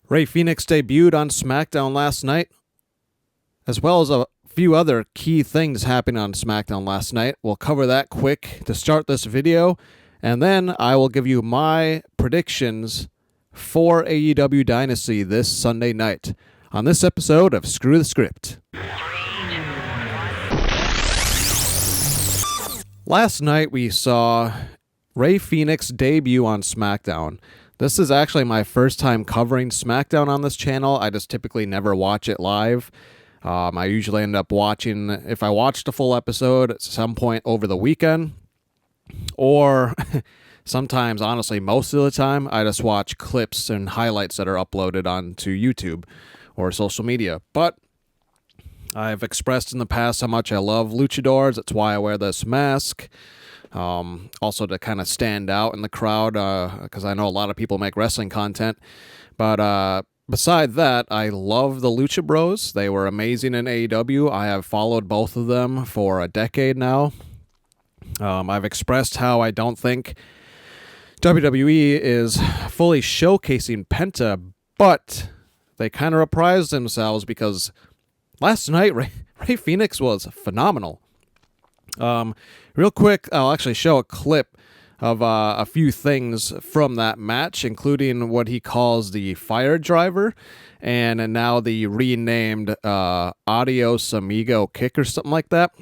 Rey Fénix debuted on Smackdown last night, as well as a few other key things happening on Smackdown last night. We'll cover that quick to start this video, and then I will give you my predictions for AEW Dynasty this Sunday night on this episode of Screw the Script. Last night we saw Rey Fénix debut on Smackdown. This is actually my first time covering Smackdown on this channel. I just typically never watch it live. I usually end up watching, if I watched a full episode at some point over the weekend, or sometimes, honestly, most of the time, I just watch clips and highlights that are uploaded onto YouTube or social media. But I've expressed in the past how much I love luchadors. That's why I wear this mask. Also to kind of stand out in the crowd, because I know a lot of people make wrestling content. But beside that, I love the Lucha Bros. They were amazing in AEW. I have followed both of them for a decade now. I've expressed how I don't think WWE is fully showcasing Penta, but they kind of reprised themselves because last night Rey Fénix was phenomenal. Real quick, I'll actually show a clip of a few things from that match, including what he calls the fire driver, and now the renamed Adios Amigo kick or something like that.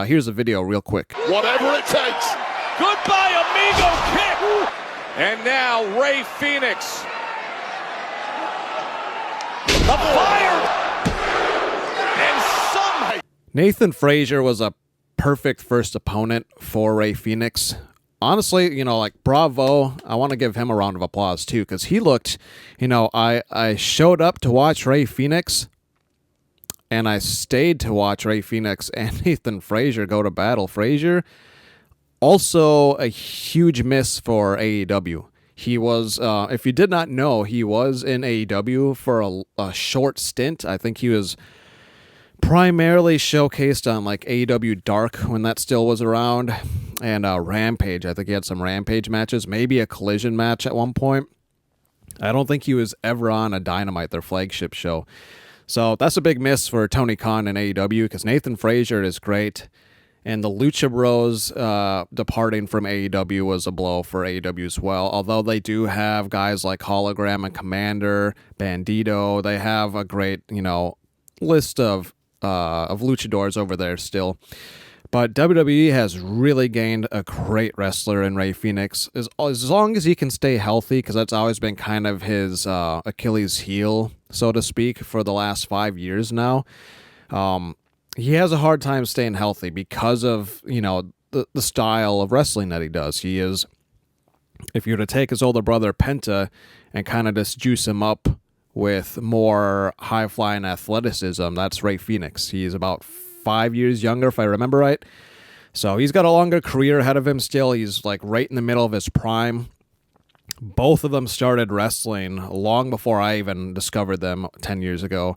Here's the video real quick. Whatever it takes. Goodbye, Amigo kick. And now Rey Fénix. The fire. And somehow Nathan Frazier was a perfect first opponent for Rey Fénix. Honestly, bravo. I want to give him a round of applause too, because he looked, I showed up to watch Rey Fénix, and I stayed to watch Rey Fénix and Nathan Frazier go to battle. Frazier, also a huge miss for AEW. He was, if you did not know, he was in AEW for a short stint. I think he was primarily showcased on like AEW Dark when that still was around, and Rampage. I think he had some Rampage matches, maybe a Collision match at one point. I don't think he was ever on a Dynamite, their flagship show. So that's a big miss for Tony Khan and AEW, because Nathan Frazier is great, and the Lucha Bros departing from AEW was a blow for AEW as well. Although they do have guys like Hologram and Commander, Bandito. They have a great, list of luchadors over there still. But WWE has really gained a great wrestler in Rey Fénix, as long as he can stay healthy, because that's always been kind of his Achilles heel, so to speak, for the last 5 years now. He has a hard time staying healthy because of, the style of wrestling that he does. He is, if you were to take his older brother Penta and kind of just juice him up with more high-flying athleticism, that's Rey Fénix. He's about 5 years younger, if I remember right. So he's got a longer career ahead of him still. He's like right in the middle of his prime. Both of them started wrestling long before I even discovered them 10 years ago.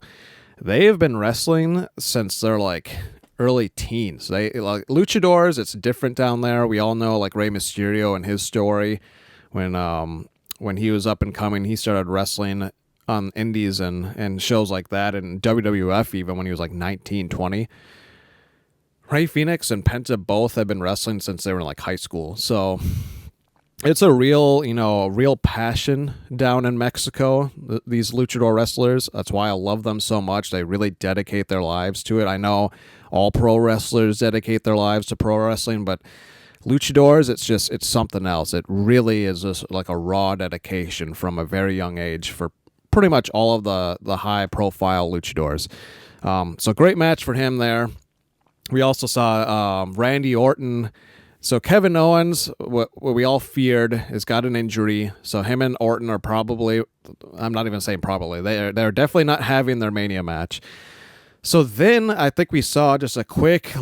They have been wrestling since they're like early teens. They like luchadors, it's different down there. We all know like Rey Mysterio and his story. When he was up and coming, he started wrestling on indies and shows like that, and WWF even when he was like 19, 20. Rey Fénix and Penta both have been wrestling since they were in like high school. So it's a real, real passion down in Mexico, these luchador wrestlers. That's why I love them so much. They really dedicate their lives to it. I know all pro wrestlers dedicate their lives to pro wrestling, but luchadors, it's something else. It really is just like a raw dedication from a very young age for pretty much all of the high-profile luchadors. So great match for him there. We also saw Randy Orton. So Kevin Owens, what we all feared, has got an injury. So him and Orton are probably, I'm not even saying probably, they're definitely not having their Mania match. So then I think we saw just a quick,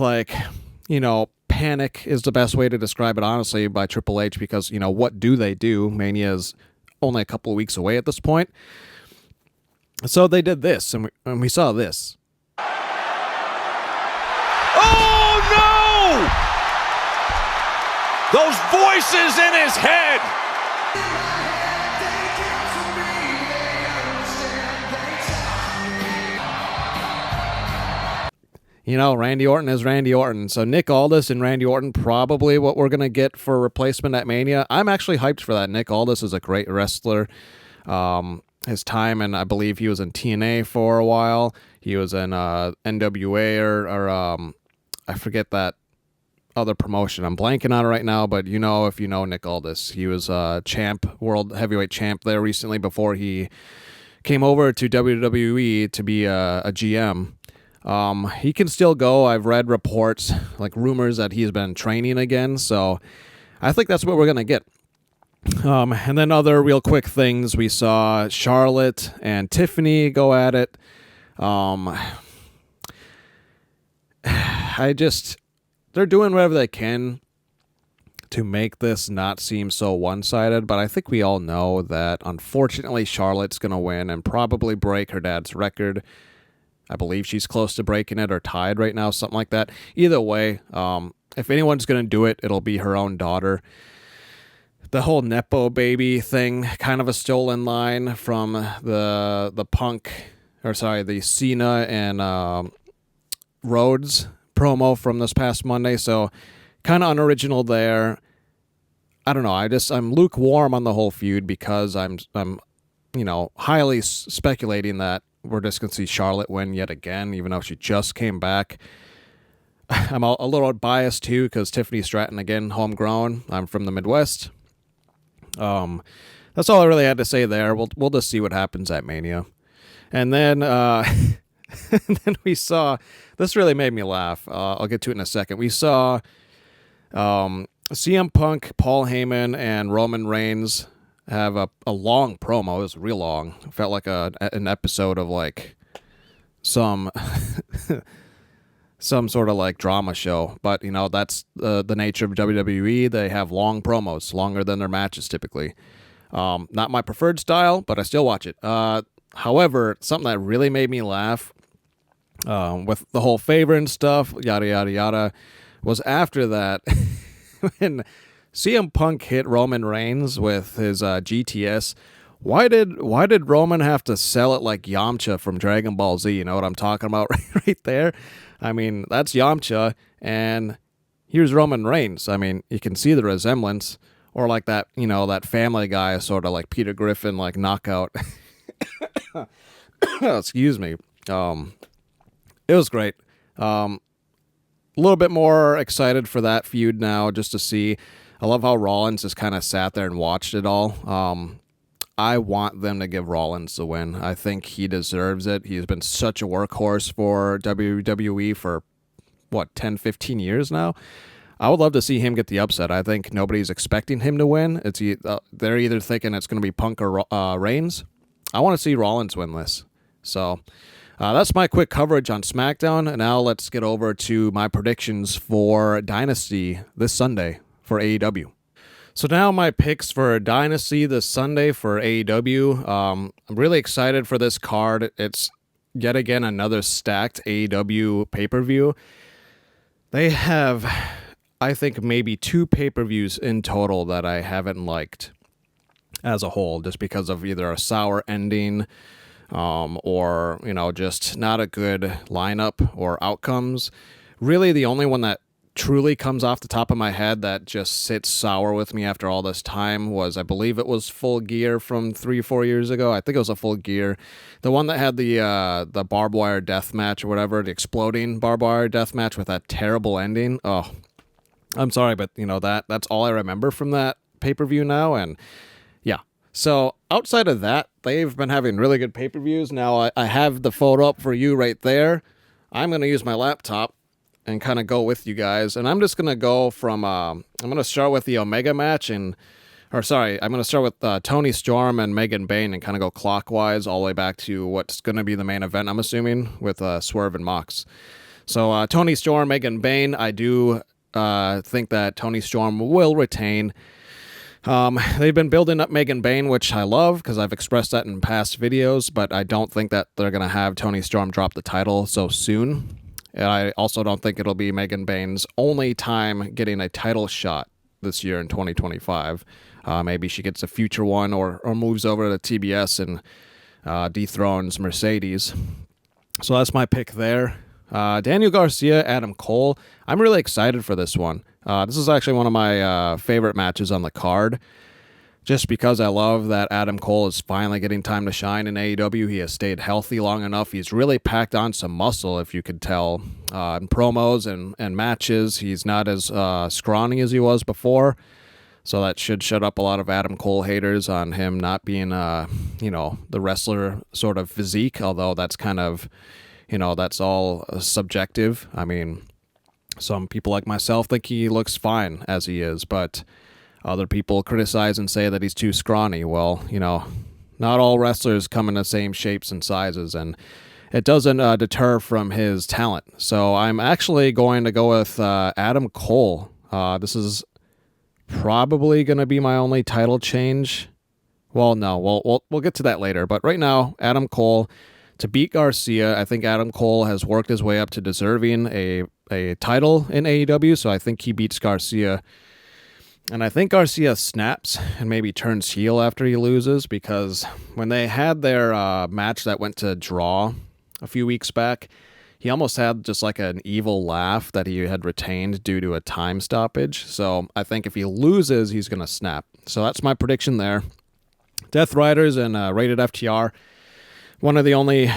panic is the best way to describe it, honestly, by Triple H, because, what do they do? Mania is only a couple of weeks away at this point. So they did this, and we saw this. Oh, no! Those voices in his head. Randy Orton is Randy Orton. So Nick Aldis and Randy Orton, probably what we're going to get for replacement at Mania. I'm actually hyped for that. Nick Aldis is a great wrestler. His time, and I believe he was in TNA for a while. He was in NWA or I forget that other promotion. I'm blanking on it right now, but if you know Nick Aldis, he was champ, world heavyweight champ there recently before he came over to WWE to be a GM. He can still go. I've read reports, like rumors, that he's been training again, so I think that's what we're going to get. And then other real quick things, we saw Charlotte and Tiffany go at it. They're doing whatever they can to make this not seem so one-sided, but I think we all know that, unfortunately, Charlotte's going to win and probably break her dad's record. I believe she's close to breaking it or tied right now, something like that. Either way, if anyone's going to do it, it'll be her own daughter. The whole Nepo baby thing, kind of a stolen line from the Cena and Rhodes promo from this past Monday, so kind of unoriginal there. I don't know. I'm lukewarm on the whole feud because I'm highly speculating that we're just going to see Charlotte win yet again, even though she just came back. I'm a little biased too because Tiffany Stratton, again, homegrown. I'm from the Midwest. That's all I really had to say there. We'll just see what happens at Mania. And then and then we saw, this really made me laugh. I'll get to it in a second. We saw CM Punk, Paul Heyman, and Roman Reigns have a long promo. It was real long. It felt like an episode of like some sort of like drama show. But, that's the nature of WWE. They have long promos, longer than their matches typically. Not my preferred style, but I still watch it. However, something that really made me laugh, with the whole favor and stuff, yada, yada, yada, was after that when CM Punk hit Roman Reigns with his GTS. Why did Roman have to sell it like Yamcha from Dragon Ball Z? You know what I'm talking about right there? I mean, that's Yamcha, and here's Roman Reigns. I mean, you can see the resemblance, or like that, that Family Guy sort of like Peter Griffin, like knockout. Excuse me. It was great. A little bit more excited for that feud now, just to see. I love how Rollins just kind of sat there and watched it all. I want them to give Rollins the win. I think he deserves it. He's been such a workhorse for WWE for, 10, 15 years now? I would love to see him get the upset. I think nobody's expecting him to win. They're either thinking it's going to be Punk or Reigns. I want to see Rollins win this. So that's my quick coverage on SmackDown. And now let's get over to my predictions for Dynasty this Sunday for AEW. So now my picks for Dynasty this Sunday for AEW. I'm really excited for this card. It's yet again another stacked AEW pay-per-view. They have, I think, maybe 2 pay-per-views in total that I haven't liked as a whole, just because of either a sour ending or, just not a good lineup or outcomes. Really, the only one that truly comes off the top of my head that just sits sour with me after all this time was, I believe it was Full Gear from 3-4 years ago. I think it was a Full Gear. The one that had the barbed wire death match or whatever, the exploding barbed wire death match with that terrible ending. Oh, I'm sorry, but that's all I remember from that pay-per-view now. And yeah, so outside of that, they've been having really good pay-per-views. Now I have the photo up for you right there. I'm going to use my laptop and kind of go with you guys. And I'm just going to go from, I'm going to start with the Omega match I'm going to start with Tony Storm and Megan Bayne and kind of go clockwise all the way back to what's going to be the main event, I'm assuming, with Swerve and Mox. So Tony Storm, Megan Bayne, I do think that Tony Storm will retain. They've been building up Megan Bayne, which I love because I've expressed that in past videos, but I don't think that they're going to have Tony Storm drop the title so soon. And I also don't think it'll be Megan Bayne's only time getting a title shot this year in 2025. Maybe she gets a future one or moves over to TBS and dethrones Mercedes. So that's my pick there. Daniel Garcia, Adam Cole. I'm really excited for this one. This is actually one of my favorite matches on the card, just because I love that Adam Cole is finally getting time to shine in AEW. He has stayed healthy long enough. He's really packed on some muscle, if you could tell, in promos and matches. He's not as scrawny as he was before, so that should shut up a lot of Adam Cole haters on him not being, the wrestler sort of physique, although that's kind of, that's all subjective. I mean, some people like myself think he looks fine as he is, but other people criticize and say that he's too scrawny. Well, not all wrestlers come in the same shapes and sizes, and it doesn't deter from his talent. So I'm actually going to go with Adam Cole. This is probably going to be my only title change. Well, no, we'll get to that later. But right now, Adam Cole to beat Garcia. I think Adam Cole has worked his way up to deserving a title in AEW, so I think he beats Garcia. And I think Garcia snaps and maybe turns heel after he loses, because when they had their match that went to draw a few weeks back, he almost had just like an evil laugh that he had retained due to a time stoppage. So I think if he loses, he's going to snap. So that's my prediction there. Death Riders and Rated FTR. One of the only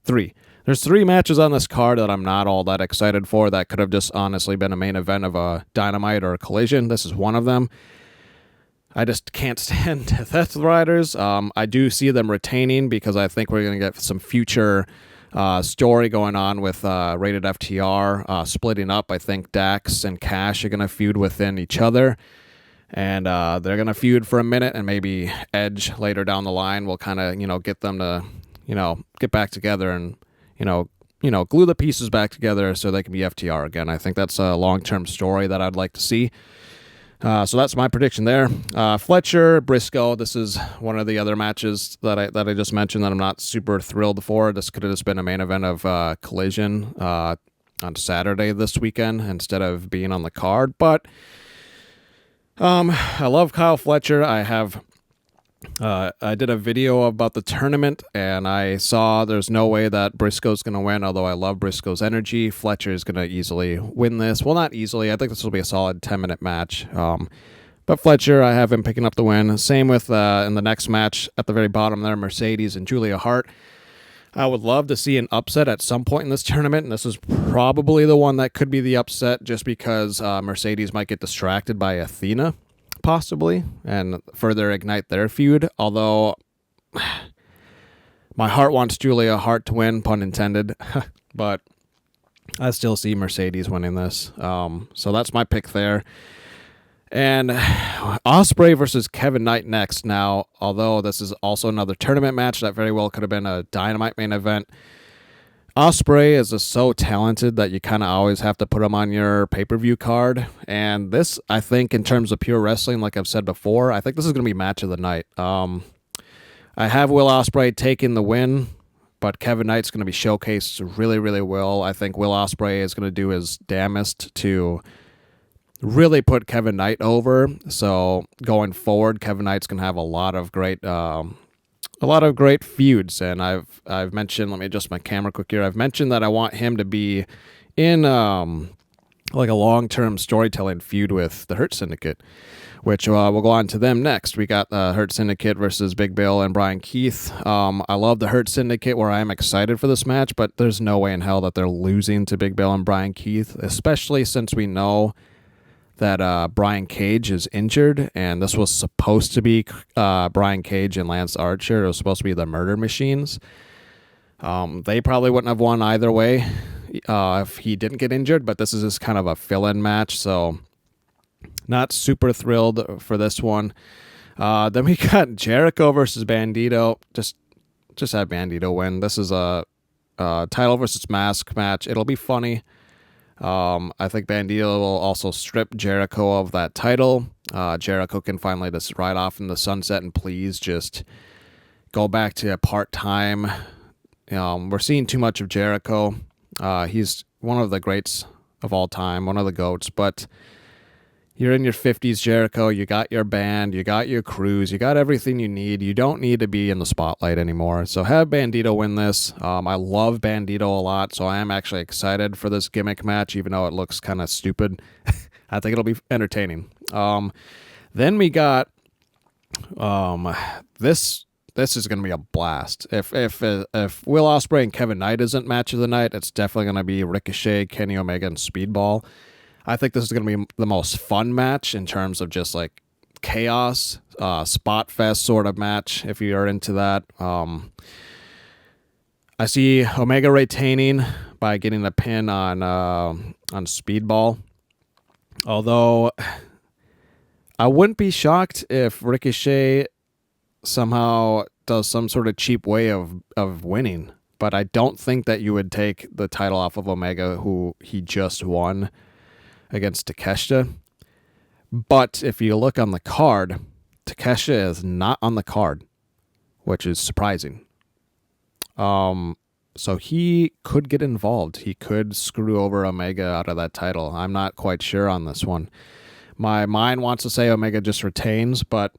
three. There's 3 matches on this card that I'm not all that excited for that could have just honestly been a main event of a Dynamite or a Collision. This is one of them. I just can't stand Death Riders. I do see them retaining because I think we're going to get some future story going on with Rated FTR splitting up. I think Dax and Cash are going to feud within each other. And they're going to feud for a minute, and maybe Edge later down the line will kind of, get them to, get back together and, glue the pieces back together so they can be FTR again. I think that's a long-term story that I'd like to see. So that's my prediction there. Fletcher, Briscoe, this is one of the other matches that I just mentioned that I'm not super thrilled for. This could have just been a main event of Collision on Saturday this weekend instead of being on the card. But I love Kyle Fletcher. I did a video about the tournament, and I saw there's no way that Briscoe's going to win, although I love Briscoe's energy. Fletcher is going to easily win this. Well, not easily. I think this will be a solid 10-minute match. But Fletcher, I have him picking up the win. Same with in the next match at the very bottom there, Mercedes and Julia Hart. I would love to see an upset at some point in this tournament, and this is probably the one that could be the upset just because Mercedes might get distracted by Athena, possibly, and further ignite their feud. Although my heart wants Julia Hart to win, pun intended, but I still see Mercedes winning this. So that's my pick there. And Ospreay versus Kevin Knight next. Now, although this is also another tournament match that very well could have been a Dynamite main event, Ospreay is just so talented that you kind of always have to put him on your pay-per-view card. And this, I think, in terms of pure wrestling, like I've said before, I think this is going to be match of the night. I have Will Ospreay taking the win, but Kevin Knight's going to be showcased really, really well. I think Will Ospreay is going to do his damnedest to really put Kevin Knight over. So going forward, Kevin Knight's going to have a lot of great feuds. And I've mentioned, let me adjust my camera quick here. I've mentioned that I want him to be in like a long-term storytelling feud with the Hurt Syndicate, which we'll go on to them next. We got the Hurt Syndicate versus Big Bill and Brian Keith. I love the Hurt Syndicate, where I am excited for this match, but there's no way in hell that they're losing to Big Bill and Brian Keith, especially since we know that Brian Cage is injured, and this was supposed to be Brian Cage and Lance Archer. It was supposed to be the Murder Machines. They probably wouldn't have won either way if he didn't get injured, but this is just kind of a fill-in match, so not super thrilled for this one. Then we got Jericho versus Bandito. Just have Bandito win. This is a title versus mask match. It'll be funny. I think Bandito will also strip Jericho of that title. Jericho can finally just ride off in the sunset and please just go back to a part-time. We're seeing too much of Jericho. He's one of the greats of all time, one of the GOATs, but You're in your 50s, Jericho. You got your band, you got your crews, you got everything you need. You don't need to be in the spotlight anymore. So have Bandito win this. I love Bandito a lot, so I am actually excited for this gimmick match, even though it looks kind of stupid. I think it'll be entertaining. Then we got this. This is going to be a blast. If Will Ospreay and Kevin Knight isn't match of the night, it's definitely going to be Ricochet, Kenny Omega, and Speedball. I think this is going to be the most fun match in terms of just like chaos, spot fest sort of match, if you're into that. I see Omega retaining by getting a pin on Speedball. Although I wouldn't be shocked if Ricochet somehow does some sort of cheap way of winning, but I don't think that you would take the title off of Omega, who he just won against Takeshita. But if you look on the card, Takeshita is not on the card, which is surprising. So he could get involved. He could screw over Omega out of that title. I'm not quite sure on this one. My mind wants to say Omega just retains, but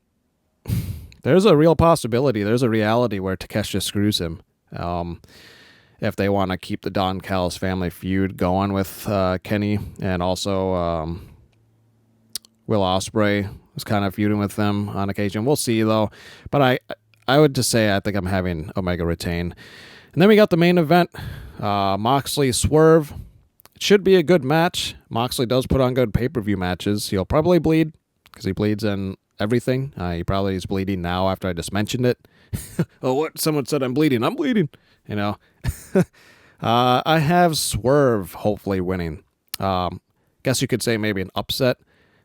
there's a real possibility. There's a reality where Takeshita screws him. If they want to keep the Don Callis family feud going with Kenny, and also Will Ospreay is kind of feuding with them on occasion. We'll see, though. But I would just say I think I'm having Omega retain. And then we got the main event, Moxley Swerve. It should be a good match. Moxley does put on good pay-per-view matches. He'll probably bleed, because he bleeds in everything. He probably is bleeding now after I just mentioned it. Oh, what? Someone said I'm bleeding. I'm bleeding. You know. I have Swerve hopefully winning. Guess you could say maybe an upset,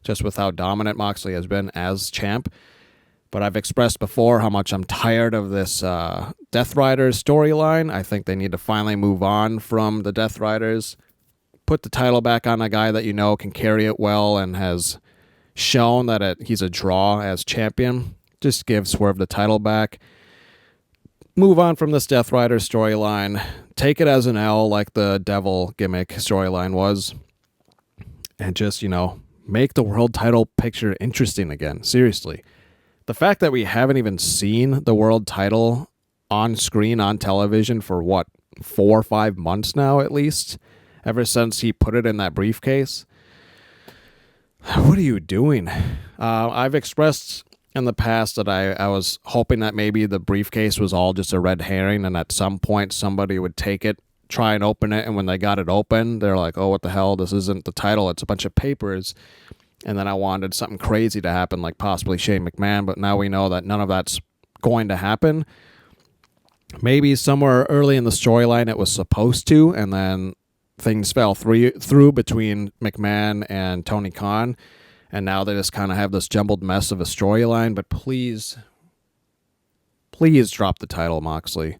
just with how dominant Moxley has been as champ. But I've expressed before how much I'm tired of this Death Riders storyline. I think they need to finally move on from the Death Riders. Put the title back on a guy that you know can carry it well and has shown that he's a draw as champion. Just give Swerve the title back. Move on from this Death Rider storyline. Take it as an L like the Devil gimmick storyline was. And just, make the world title picture interesting again. Seriously. The fact that we haven't even seen the world title on screen on television for 4 or 5 months now at least, ever since he put it in that briefcase. What are you doing? I've expressed in the past that I was hoping that maybe the briefcase was all just a red herring, and at some point somebody would take it, try and open it, and when they got it open, they're like, oh, what the hell? This isn't the title. It's a bunch of papers. And then I wanted something crazy to happen, like possibly Shane McMahon, but now we know that none of that's going to happen. Maybe somewhere early in the storyline it was supposed to, and then things fell through between McMahon and Tony Khan, and now they just kind of have this jumbled mess of a storyline. But please drop the title, Moxley.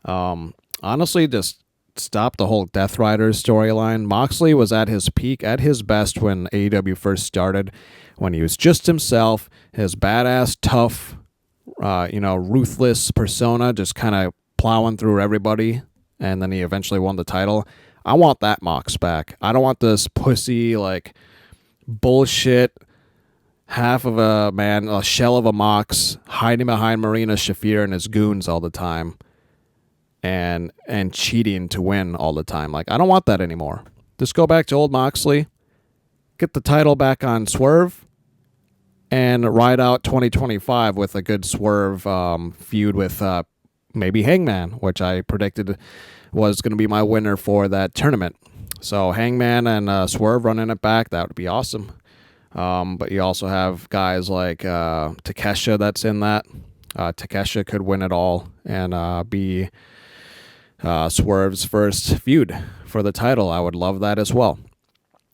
Honestly, just stop the whole Death Riders storyline. Moxley was at his peak, at his best when AEW first started, when he was just himself, his badass, tough, ruthless persona, just kind of plowing through everybody, and then he eventually won the title. I want that Mox back. I don't want this pussy, bullshit, half of a man, a shell of a Mox, hiding behind Marina Shafir and his goons all the time, and cheating to win all the time. I don't want that anymore. Just go back to old Moxley, get the title back on Swerve, and ride out 2025 with a good Swerve feud with maybe Hangman, which I predicted was going to be my winner for that tournament. So Hangman and Swerve running it back, that would be awesome. But you also have guys like Takeshita that's in that. Takeshita could win it all and be Swerve's first feud for the title. I would love that as well.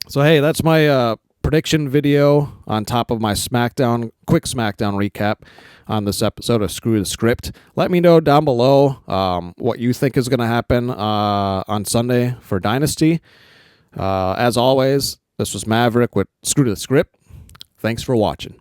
So hey, that's my prediction video on top of my quick SmackDown recap on this episode of Screw the Script. Let me know down below what you think is going to happen on Sunday for Dynasty. As always, this was Maverick with Screw the Script. Thanks for watching.